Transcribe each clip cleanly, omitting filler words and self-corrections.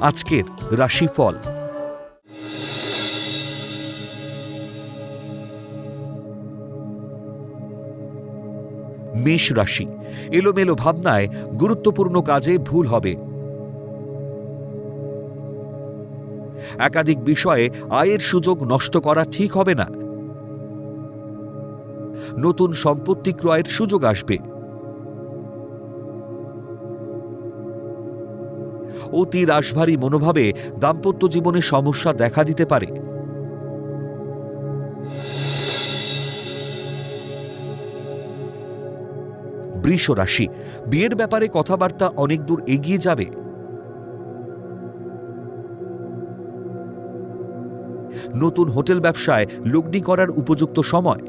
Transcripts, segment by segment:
আজকের রাশিফল। মেষ রাশি, এলোমেলো ভাবনায় গুরুত্বপূর্ণ কাজে ভুল হবে। একাধিক বিষয়ে আয়ের সুযোগ নষ্ট করা ঠিক হবে না। নতুন সম্পত্তি ক্রয়ের সুযোগ আসবে। অতি রাশভারী মনোভাবে দাম্পত্য জীবনে সমস্যা দেখা দিতে পারে। বৃষ রাশি, বিয়ের ব্যাপারে কথাবার্তা অনেক দূর এগিয়ে যাবে। নতুন হোটেল ব্যবসায় লগ্নি করার উপযুক্ত সময়।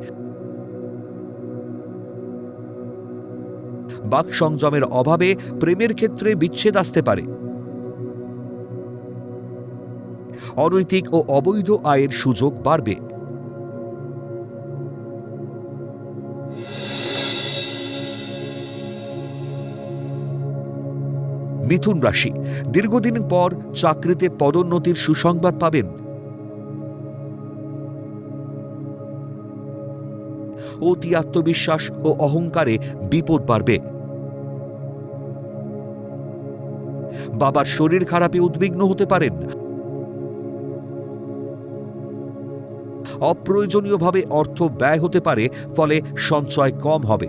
বাক সংযমের অভাবে প্রেমের ক্ষেত্রে বিচ্ছেদ আসতে পারে। অনৈতিক ও অবৈধ আয়ের সুযোগ বাড়বে। মিথুন রাশি, দীর্ঘদিন পর চাকরিতে পদোন্নতির সুসংবাদ পাবেন। অতি আত্মবিশ্বাস ও অহংকারে বিপদ বাড়বে। বাবার শরীর খারাপে উদ্বিগ্ন হতে পারেন। অপ্রয়োজনীয়ভাবে অর্থ ব্যয় হতে পারে, ফলে সঞ্চয় কম হবে।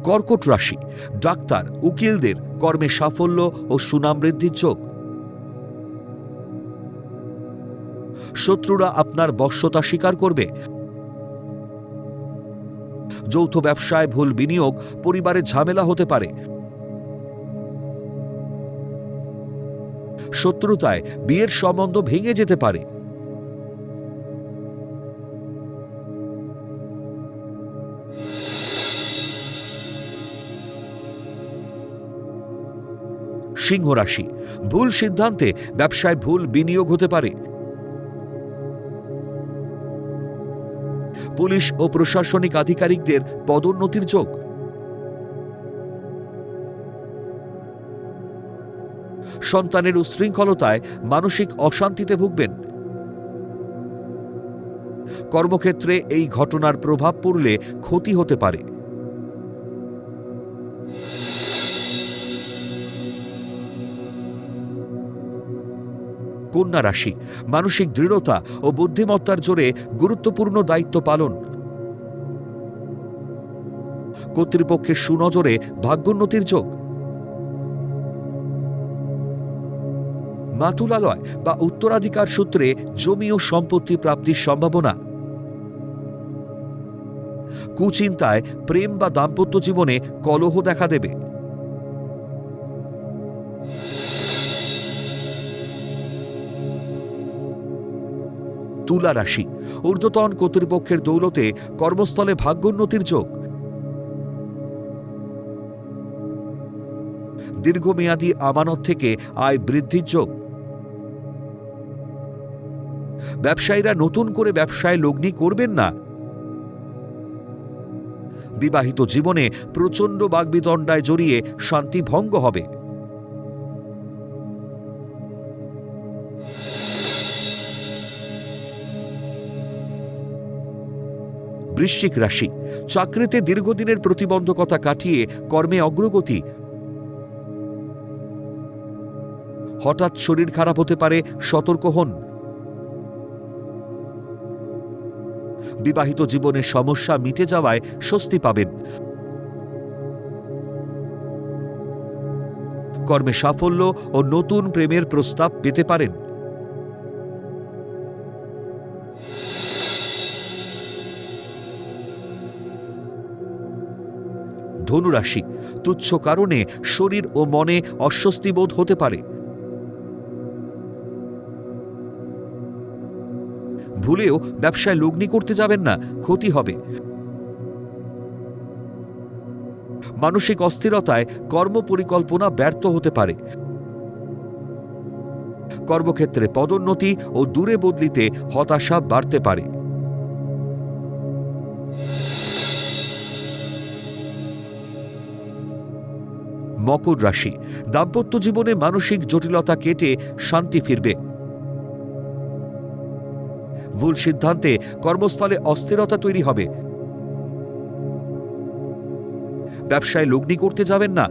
কর্কট রাশি, ডাক্তার, উকিলদের কর্মে সাফল্য ও সুনাম বৃদ্ধির যোগ। শত্রুরা আপনার বশ্যতা স্বীকার করবে। যৌথ ব্যবসায় ভুল বিনিয়োগ পরিবারে ঝামেলা হতে পারে। শত্রুতায় বিয়ের সম্বন্ধ ভেঙে যেতে পারে। সিংহ রাশি, ভুল সিদ্ধান্তে ব্যবসায় ভুল বিনিয়োগ হতে পারে। পুলিশ ও প্রশাসনিক আধিকারিকদের পদোন্নতির যোগ। সন্তানের উচ্ছৃঙ্খলতায় মানসিক অশান্তিতে ভুগবেন। কর্মক্ষেত্রে এই ঘটনার প্রভাব পড়লে ক্ষতি হতে পারে। কন্যা রাশি, মানসিক দৃঢ়তা ও বুদ্ধিমত্তার জোরে গুরুত্বপূর্ণ দায়িত্ব পালন। কর্তৃপক্ষের সুনজরে ভাগ্যোন্নতির যোগ। মাতুলালয় বা উত্তরাধিকার সূত্রে জমি ও সম্পত্তি প্রাপ্তির সম্ভাবনা। কুচিন্তায় প্রেম বা দাম্পত্য জীবনে কলহ দেখা দেবে। তুলা রাশি, ঊর্ধ্বতন কর্তৃপক্ষের দৌলতে কর্মস্থলে ভাগ্যোন্নতির যোগ। দীর্ঘমেয়াদী আমানত থেকে আয় বৃদ্ধির যোগ। ব্যবসায়ীরা নতুন করে ব্যবসায় লগ্নি করবেন না। বিবাহিত জীবনে প্রচণ্ড বাগবিতণ্ডায় জড়িয়ে শান্তি ভঙ্গ হবে। বৃশ্চিক রাশি, চাকরিতে দীর্ঘদিনের প্রতিবন্ধকতা কাটিয়ে কর্মে অগ্রগতি। হঠাৎ শরীর খারাপ হতে পারে, সতর্ক হন। বিবাহিত জীবনের সমস্যা মিটে যাওয়ায় স্বস্তি পাবেন। কর্মে সাফল্য ও নতুন প্রেমের প্রস্তাব পেতে পারেন। ধনুরাশি, তুচ্ছ কারণে শরীর ও মনে অস্বস্তি বোধ হতে পারে। ভুলেও ব্যবসায় লগ্নি করতে যাবেন না, ক্ষতি হবে। মানসিক অস্থিরতায় কর্ম পরিকল্পনা ব্যর্থ হতে পারে। কর্মক্ষেত্রে পদোন্নতি ও দূরে বদলিতে হতাশা বাড়তে পারে। মকর রাশি, দাম্পত্য জীবনে মানসিক জটিলতা কেটে শান্তি ফিরবে। ভুল সিদ্ধান্তে কর্মস্থলে অস্থিরতা তৈরি হবে। ব্যবসায় লগ্নি করতে যাবেন না।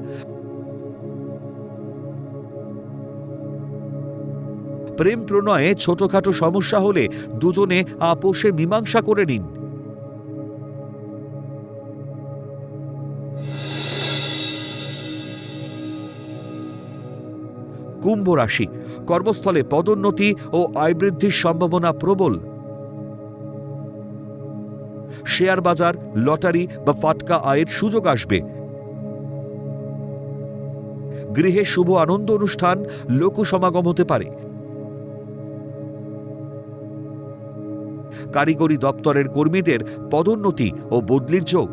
প্রেম প্রণয়ে ছোটখাটো সমস্যা হলে দুজনে আপোষে মীমাংসা করে নিন। কুম্ভ রাশি, কর্মস্থলে পদোন্নতি ও আয় বৃদ্ধির সম্ভাবনা প্রবল। শেয়ার বাজার, লটারি বা ফাটকা আয়ের সুযোগ আসবে। গৃহে শুভ আনন্দ অনুষ্ঠান, লোক সমাগম হতে পারে। কারিগরি দপ্তরের কর্মীদের পদোন্নতি ও বদলির যোগ।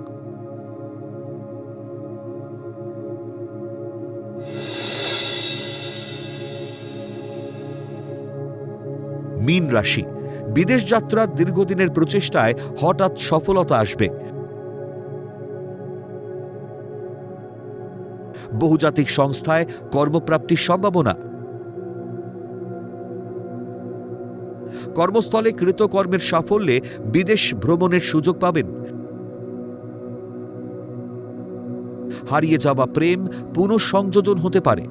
মীন রাশি, বিদেশ যাত্রার দীর্ঘদিনের প্রচেষ্টায় হঠাৎ সফলতা আসবে। বহুজাতিক সংস্থায় কর্মপ্রাপ্তির সম্ভাবনা। কর্মস্থলে কৃতকর্মের সাফল্যে বিদেশ ভ্রমণের সুযোগ পাবেন। হারিয়ে যাওয়া প্রেম পুনঃসংযোজন হতে পারে।